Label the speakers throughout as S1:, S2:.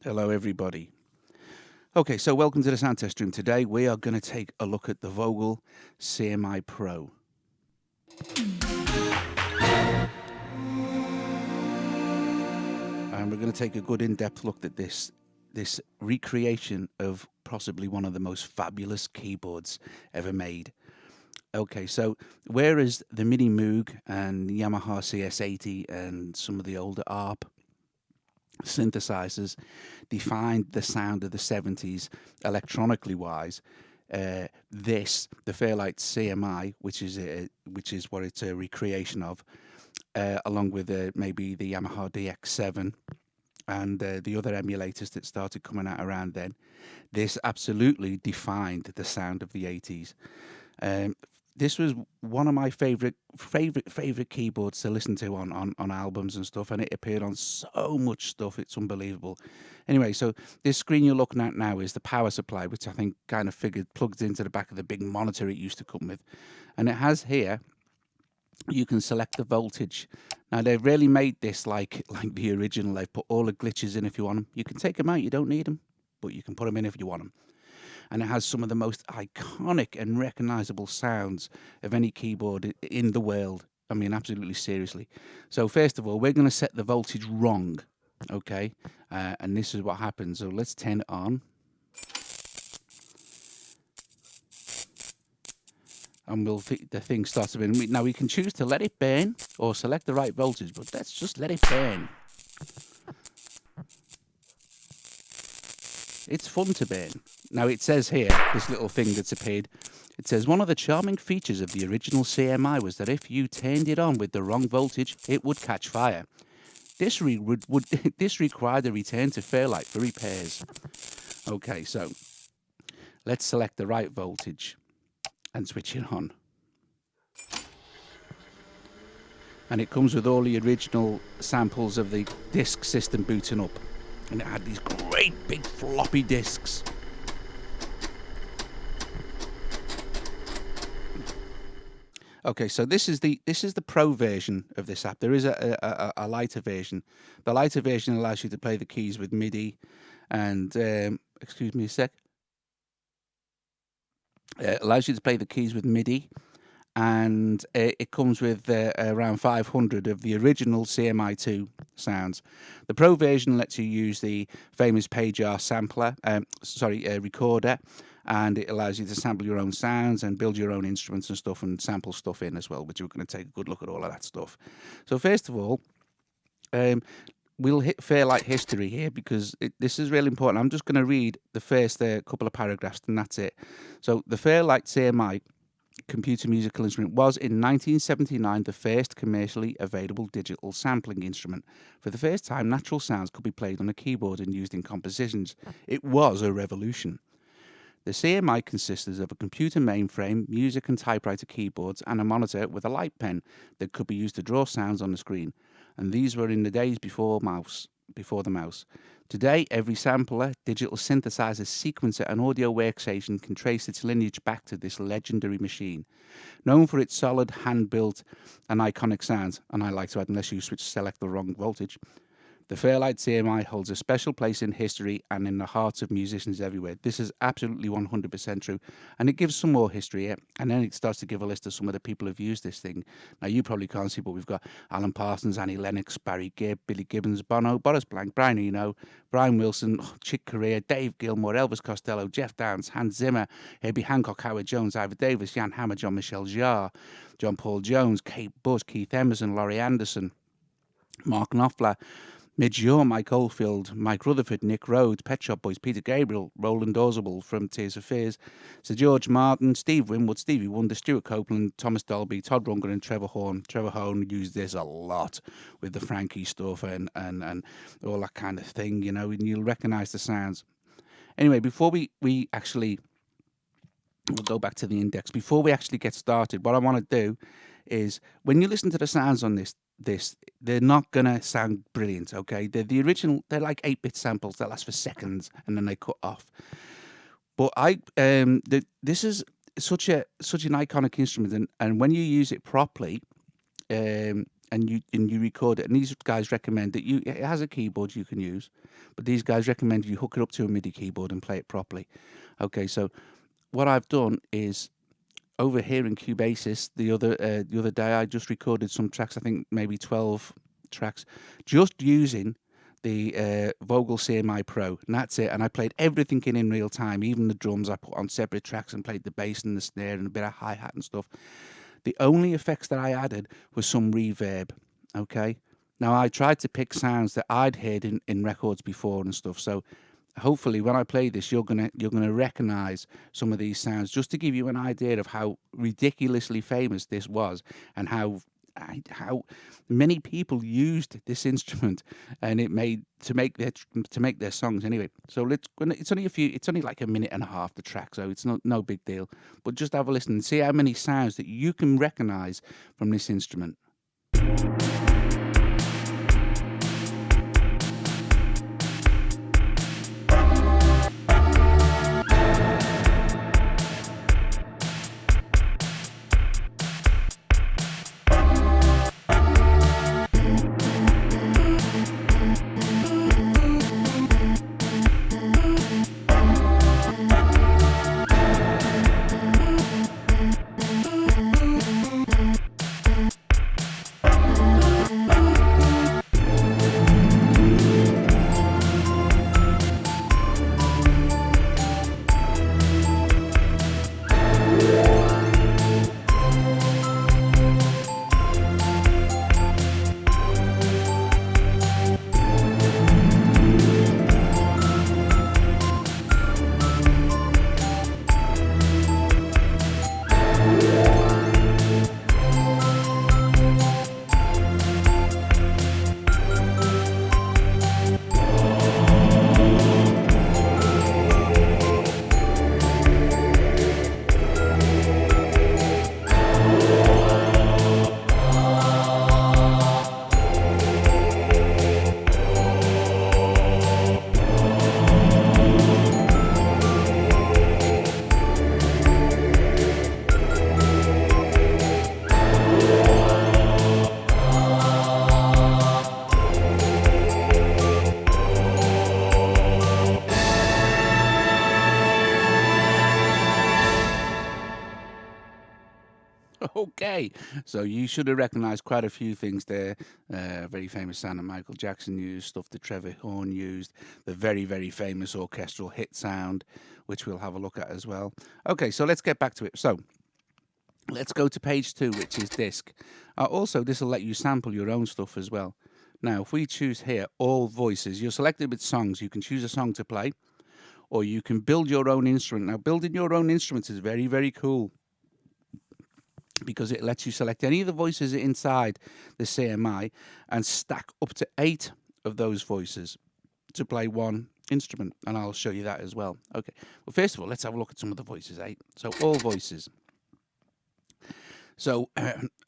S1: Hello, everybody. Okay, so welcome to the Sound Test Room. Today we are going to take a look at the Vogel CMI Pro. And we're going to take a good in-depth look at this recreation of possibly one of the most fabulous keyboards ever made. Okay, so whereas the Mini Moog and Yamaha CS80 and some of the older ARP synthesizers defined the sound of the 70s electronically wise, the Fairlight CMI, which is what it's a recreation of, along with maybe the Yamaha DX7 and the other emulators that started coming out around then, this absolutely defined the sound of the 80s. This was one of my favorite keyboards to listen to on albums and stuff, and it appeared on so much stuff. It's unbelievable. Anyway, so this screen you're looking at now is the power supply, which I think kind of plugs into the back of the big monitor it used to come with, and it has here. You can select the voltage. Now they've really made this like the original. They've put all the glitches in if you want them. You can take them out. You don't need them, but you can put them in if you want them. And it has some of the most iconic and recognizable sounds of any keyboard in the world. I mean, absolutely seriously. So first of all, we're going to set the voltage wrong, okay? And this is what happens. So let's turn it on. And the thing starts to burn. Now we can choose to let it burn or select the right voltage, but let's just let it burn. It's fun to burn. Now it says here, this little thing that's appeared, it says one of the charming features of the original CMI was that if you turned it on with the wrong voltage, it would catch fire. This required a return to Fairlight for repairs. Okay, so let's select the right voltage and switch it on. And it comes with all the original samples of the disc system booting up. And it had these great big floppy discs. Okay, so this is the pro version of this app. There is a lighter version. The lighter version allows you to play the keys with MIDI, and excuse me a sec. It allows you to play the keys with MIDI, and it comes with around 500 of the original CMI 2 sounds. The Pro version lets you use the famous Page-R recorder, and it allows you to sample your own sounds and build your own instruments and stuff and sample stuff in as well, which we're going to take a good look at all of that stuff. So first of all, we'll hit Fairlight history here because this is really important. I'm just going to read the first couple of paragraphs and that's it. So the Fairlight CMI computer musical instrument was in 1979 the first commercially available digital sampling instrument. For the first time, natural sounds could be played on a keyboard and used in compositions. It was a revolution. The CMI consisted of a computer mainframe, music and typewriter keyboards, and a monitor with a light pen that could be used to draw sounds on the screen. And these were in the days before the mouse. Today, every sampler, digital synthesizer, sequencer, and audio workstation can trace its lineage back to this legendary machine. Known for its solid, hand-built, and iconic sounds, and I like to add, unless you select the wrong voltage, the Fairlight CMI holds a special place in history and in the hearts of musicians everywhere. This is absolutely 100% true. And it gives some more history here. And then it starts to give a list of some of the people who've used this thing. Now, you probably can't see, but we've got Alan Parsons, Annie Lennox, Barry Gibb, Billy Gibbons, Bono, Boris Blank, Brian Eno, Brian Wilson, Chick Corea, Dave Gilmour, Elvis Costello, Jeff Downs, Hans Zimmer, Herbie Hancock, Howard Jones, Ivor Davis, Jan Hammer, John Michel Jarre, John Paul Jones, Kate Bush, Keith Emerson, Laurie Anderson, Mark Knopfler, Midge Ure, Mike Oldfield, Mike Rutherford, Nick Rhodes, Pet Shop Boys, Peter Gabriel, Roland Orzabal from Tears for Fears, Sir George Martin, Steve Winwood, Stevie Wonder, Stuart Copeland, Thomas Dolby, Todd Rundgren, and Trevor Horn. Trevor Horn used this a lot with the Frankie stuff and all that kind of thing, you know, and you'll recognise the sounds. Anyway, before we actually, we'll go back to the index. Before we actually get started, what I want to do is, when you listen to the sounds on this, they're not gonna sound brilliant, okay? They're the original. They're like 8-bit samples that last for seconds and then they cut off. But this is such an iconic instrument, and when you use it properly, and you record it. And these guys recommend that it has a keyboard you can use, but these guys recommend you hook it up to a MIDI keyboard and play it properly. Okay, so what I've done is over here in Cubasis the other day I just recorded some tracks. I think maybe 12 tracks, just using the Vogel CMI Pro, and that's it. And I played everything in real time, even the drums I put on separate tracks, and played the bass and the snare and a bit of hi-hat and stuff. The only effects that I added was some reverb. Okay, now I tried to pick sounds that I'd heard in records before and stuff, so hopefully when I play this you're gonna recognize some of these sounds, just to give you an idea of how ridiculously famous this was, and how many people used this instrument, and it made to make their songs anyway. So it's only like a minute and a half the track, so it's no big deal, but just have a listen and see how many sounds that you can recognize from this instrument. Okay, so you should have recognised quite a few things there. Very famous sound that Michael Jackson used, stuff that Trevor Horn used, the very famous orchestral hit sound, which we'll have a look at as well. Okay, so let's get back to it. So let's go to page 2, which is disc. Also, this will let you sample your own stuff as well. Now, if we choose here, all voices, you're selected with songs. You can choose a song to play, or you can build your own instrument. Now, building your own instrument is very cool, because it lets you select any of the voices inside the CMI and stack up to 8 of those voices to play one instrument, and I'll show you that as well. Okay, well, first of all, let's have a look at some of the voices. So all voices. So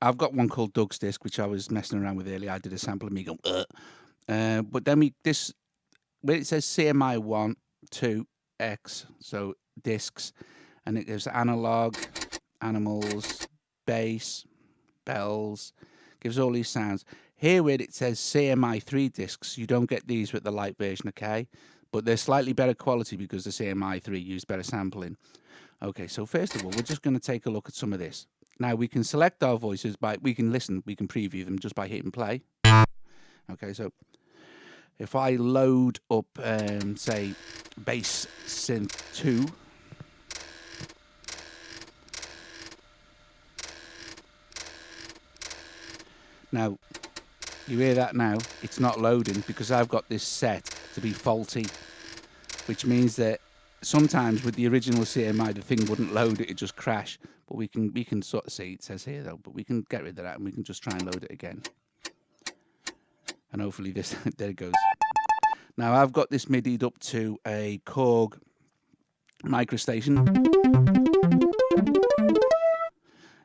S1: I've got one called Doug's Disc, which I was messing around with earlier. I did a sample of me going but then where it says CMI 1, 2, X, so discs, and it gives analog, animals, bass, bells, gives all these sounds. Here where it says CMI 3 discs, you don't get these with the light version, okay? But they're slightly better quality because the CMI 3 used better sampling. Okay, so first of all, we're just going to take a look at some of this. Now, we can select our voices we can preview them just by hitting play. Okay, so if I load up, say, bass synth 2, now, you hear that now, it's not loading because I've got this set to be faulty, which means that sometimes with the original CMI, the thing wouldn't load, it'd just crash. But we can sort of see, it says here though, but we can get rid of that and we can just try and load it again. And hopefully this, there it goes. Now I've got this MIDI'd up to a Korg microstation.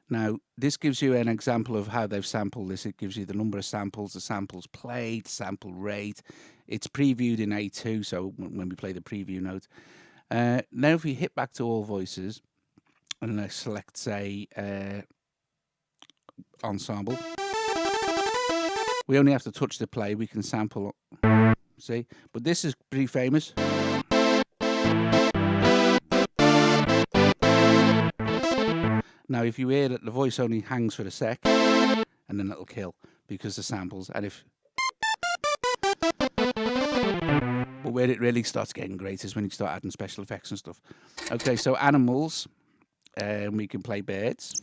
S1: Now, this gives you an example of how they've sampled this. It gives you the number of samples, the samples played, sample rate. It's previewed in A2, so when we play the preview note. Now, if we hit back to all voices, and I select, say, ensemble. We only have to touch the play. We can sample. See, but this is pretty famous. Now, if you hear that the voice only hangs for a sec, and then it'll kill because the samples. And if, but where it really starts getting great is when you start adding special effects and stuff. Okay, so animals, we can play birds.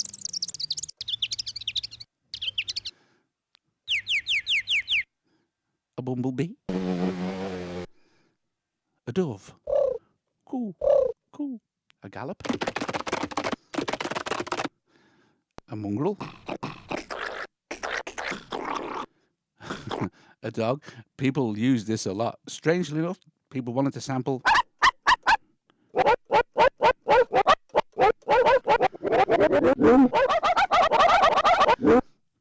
S1: A bumblebee. A dove. Cool, cool. A gallop. A mongrel. A dog. People use this a lot. Strangely enough, people wanted to sample.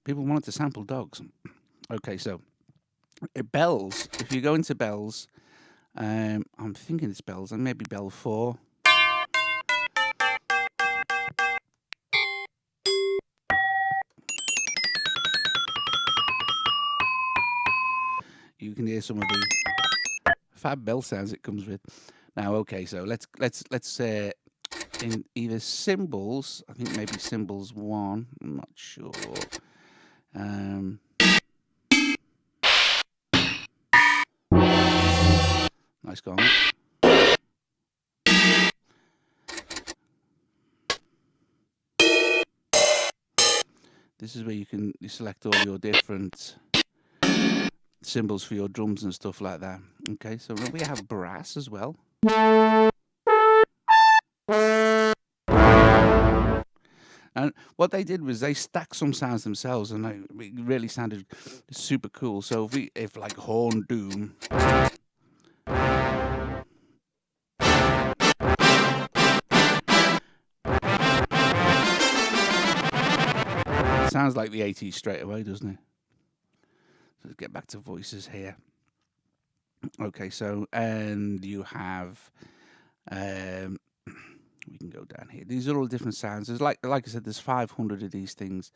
S1: People wanted to sample dogs. Okay, so bells. If you go into bells, I'm thinking it's bells, and maybe bell 4. You can hear some of the fab bell sounds it comes with. Now, okay, so let's in either cymbals. I think maybe cymbals 1. I'm not sure. Nice gong. This is where you select all your different cymbals for your drums and stuff like that. Okay, so we have brass as well. And what they did was they stacked some sounds themselves, and it really sounded super cool. So if like horn doom. It sounds like the 80s straight away, doesn't it? So let's get back to voices here. Okay, so and you have we can go down here. These are all different sounds. There's like I said, there's 500 of these things.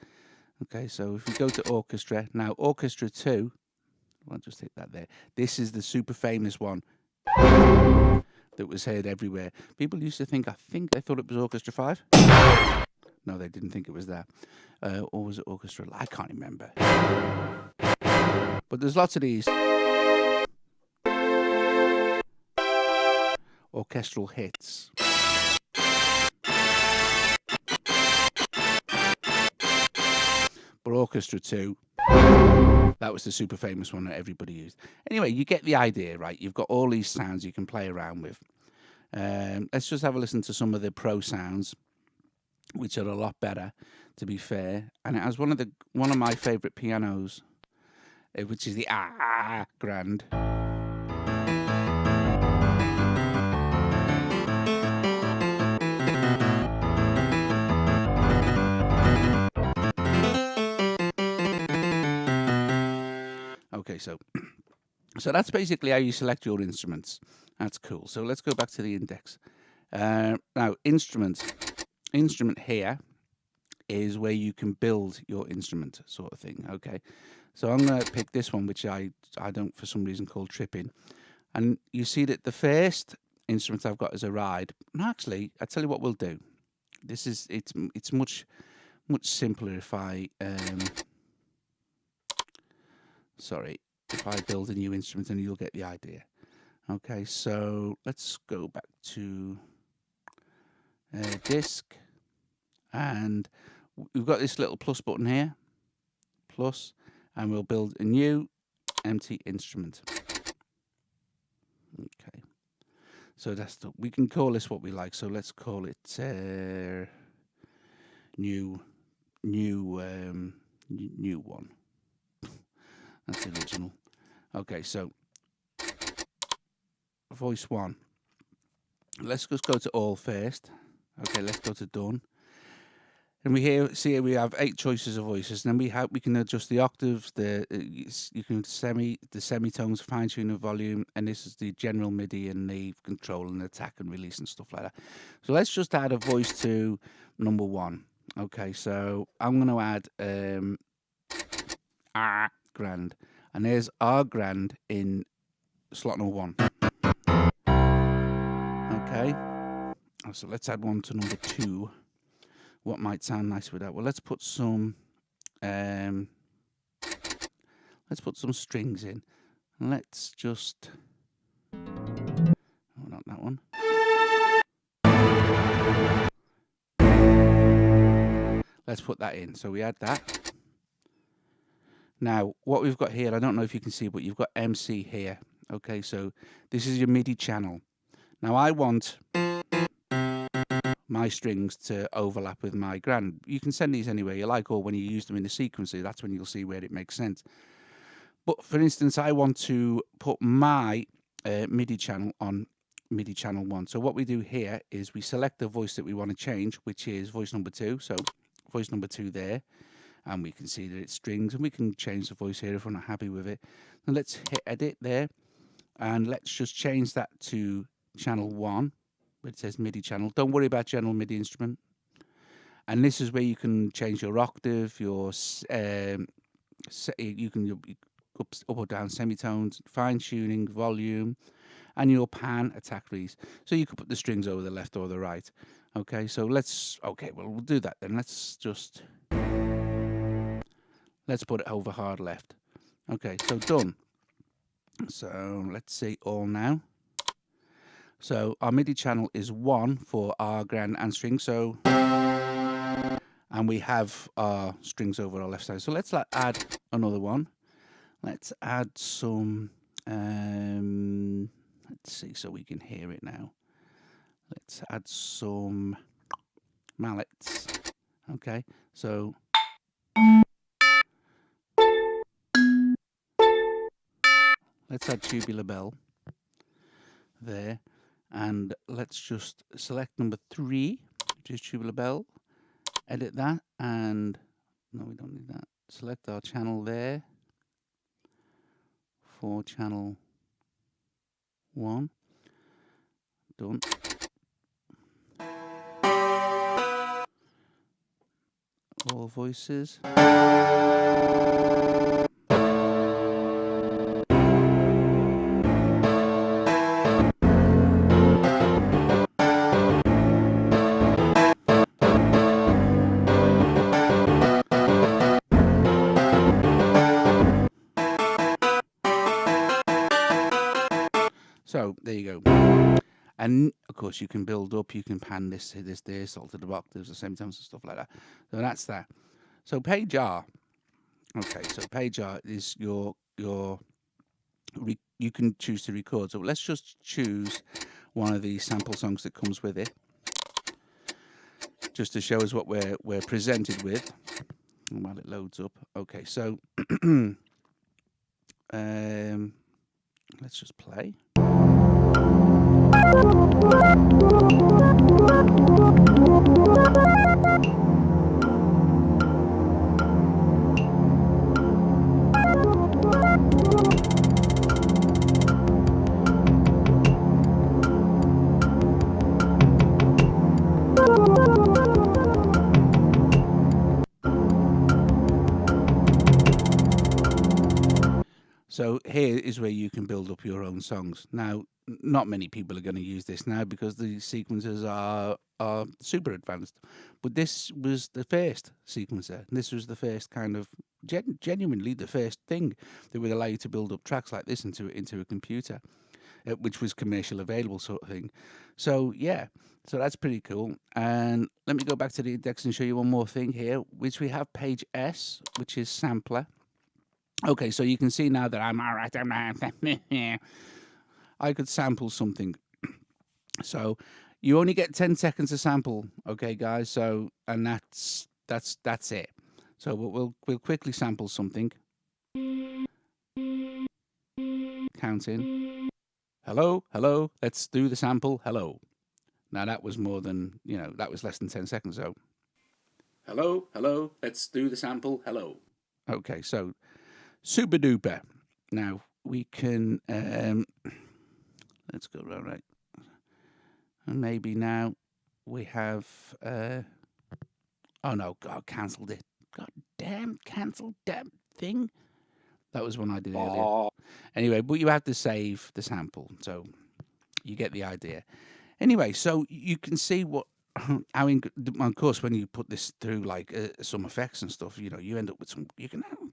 S1: Okay, so if we go to orchestra, now orchestra 2, I'll just hit that there. This is the super famous one that was heard everywhere. People used to think they thought it was orchestra 5. No, they didn't think it was that. Or was it orchestra? I can't remember. But there's lots of these orchestral hits. But orchestra 2, that was the super famous one that everybody used. Anyway, you get the idea, right? You've got all these sounds you can play around with. Let's just have a listen to some of the pro sounds, which are a lot better, to be fair. And it has one of my favourite pianos, which is the grand. Okay, so that's basically how you select your instruments. That's cool. So let's go back to the index. Now, instrument here is where you can build your instrument, sort of thing. Okay, so I'm going to pick this one, which I don't for some reason call tripping. And you see that the first instrument I've got is a ride. And actually, I tell you what we'll do. It's much simpler if I if I build a new instrument, and you'll get the idea. Okay, so let's go back to disk, and we've got this little plus button here, plus, and we'll build a new empty instrument. Okay, so we can call this what we like. So let's call it new one. That's the original. Okay, so voice 1. Let's just go to all first. Okay, let's go to done. And see here we have 8 choices of voices. And then we can adjust the octaves, you can the semitones, fine tune the volume, and this is the general MIDI and the control and attack and release and stuff like that. So let's just add a voice to number 1. Okay, so I'm going to add grand, and there's our grand in slot number 1. Okay, so let's add one to number 2. What might sound nice with that? Well, let's put some strings in. Let's just, oh, not that one. Let's put that in. So we add that. Now, what we've got here, I don't know if you can see, but you've got MC here. Okay, so this is your MIDI channel. Now, I want my strings to overlap with my grand. You can send these anywhere you like, or when you use them in the sequencer, that's when you'll see where it makes sense. But for instance, I want to put my MIDI channel on MIDI channel 1. So what we do here is we select the voice that we want to change, which is voice number 2. So voice number 2 there, and we can see that it's strings, and we can change the voice here if we're not happy with it. And let's hit edit there, and let's just change that to channel 1, where it says MIDI channel. Don't worry about general MIDI instrument. And this is where you can change your octave, your you can up or down semitones, fine tuning, volume, and your pan attack these. So you can put the strings over the left or the right. Okay, so we'll do that then. Let's put it over hard left. Okay, so done. So let's see all now. So our MIDI channel is 1 for our grand and string. So, and we have our strings over our left side. So let's add another one. Let's add some, let's see, so we can hear it now. Let's add some mallets. Okay, so let's add tubular bell there, and let's just select number 3, which is tubular bell, edit that, and no, we don't need that. Select our channel there for channel 1. Done. All voices. So there you go. And of course you can build up, you can pan this, altered octaves, the semitones and stuff like that. So that's that. So page R. Okay, so page R is you can choose to record. So let's just choose one of these sample songs that comes with it, just to show us what we're presented with while it loads up. Okay, so let's just play. So here is where you can build up your own songs. Now, not many people are going to use this now because the sequencers are super advanced. But this was the first sequencer. This was the first kind of genuinely the first thing that would allow you to build up tracks like this into a computer, which was commercial available sort of thing. So yeah, so that's pretty cool. And let me go back to the index and show you one more thing here, which we have page S, which is sampler. Okay, so you can see now that I'm all right. I could sample something. So you only get 10 seconds to sample, okay, guys. So and that's it. So we'll quickly sample something. Counting. Hello, hello. Let's do the sample. Hello. Now that was more than that was less than 10 seconds. So hello, hello. Let's do the sample. Hello. Okay, so super duper. Now we can let's go right. And maybe now we have oh no, God, cancelled it. God damn, cancelled that thing. That was one I did earlier. Anyway, but you have to save the sample, so you get the idea. Anyway, so you can see what how of course when you put this through like some effects and stuff, you know, you end up with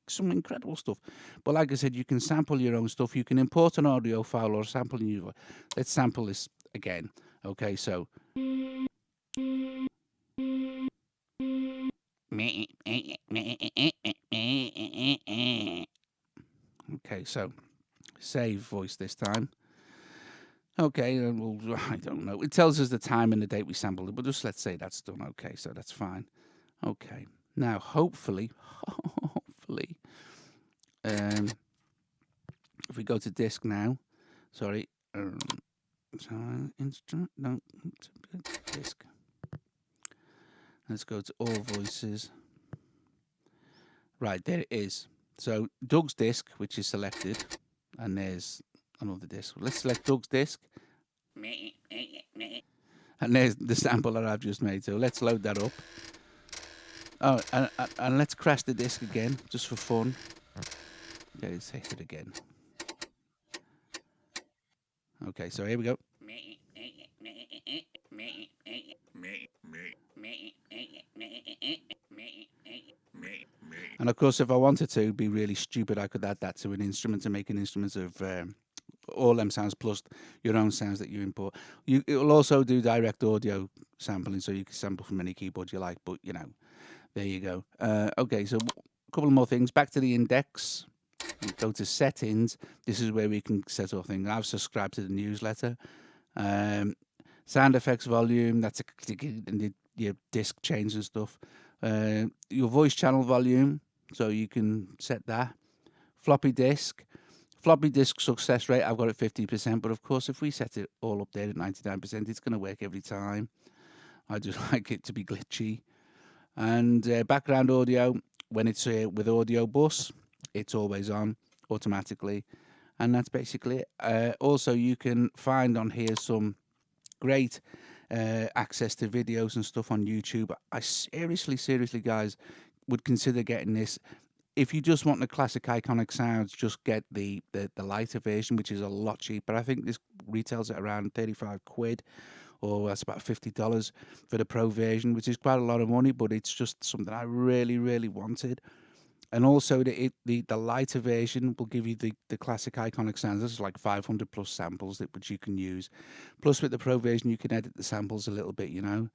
S1: some incredible stuff. But like I said, you can sample your own stuff. You can import an audio file or sample a new. Let's sample this again. Okay, so. Okay, so save voice this time. Okay, and we'll, I don't know. It tells us the time and the date we sampled it, but just let's say that's done. Okay, so that's fine. Okay, now hopefully, if we go to disk now, sorry, instrument, no, disk. Let's go to all voices. Right, there it is. So Doug's disk, which is selected, and there's another disk. Let's select Doug's disk. And there's the sample that I've just made. So let's load that up. Oh, and let's crash the disk again, just for fun. Okay, let's hit it again. Okay, so here we go. And of course, if I wanted to be really stupid, I could add that to an instrument and make an instrument of all them sounds plus your own sounds that you import. It will also do direct audio sampling, so you can sample from any keyboard you like. But you know, there you go. Okay, so a couple more things. Back to the index. Go to settings. This is where we can set our thing. I've subscribed to the newsletter. Sound effects volume. That's your disc change and stuff. Your voice channel volume. So you can set that. Floppy disk success rate, I've got it 50%, but of course if we set it all up there at 99%, it's going to work every time. I just like it to be glitchy. And background audio, when it's with audio bus, it's always on automatically. And that's basically it. Also, you can find on here some great access to videos and stuff on YouTube. I seriously, guys, would consider getting this. If you just want the classic iconic sounds, just get the lighter version, which is a lot cheaper. I think this retails at around 35 quid, or that's about $50 for the pro version, which is quite a lot of money, but it's just something I really wanted. And also the lighter version will give you the classic iconic sounds. This is like 500 plus samples which you can use. Plus with the pro version, you can edit the samples a little bit, you know,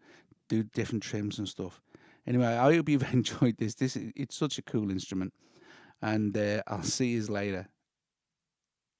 S1: do different trims and stuff. Anyway, I hope you've enjoyed this. It's such a cool instrument. And I'll see you later.